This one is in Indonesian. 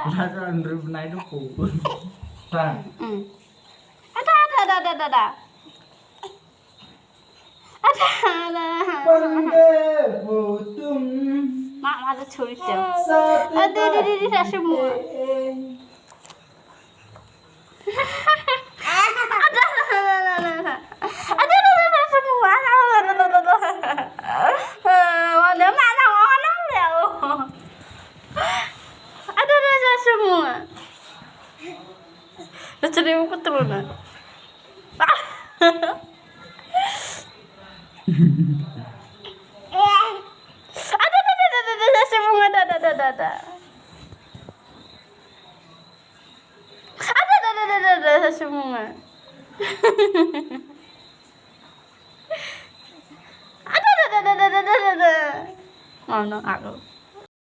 Rasa Andrew pernah itu pukul. Bang. Ada. Pandai putum. Mak malah curi jam. Ada semua. Ada semua. Mana mana orang leo. Ada semua. Cari buku terus. Ada semua ada. Ada semua. Ada. Mana aku?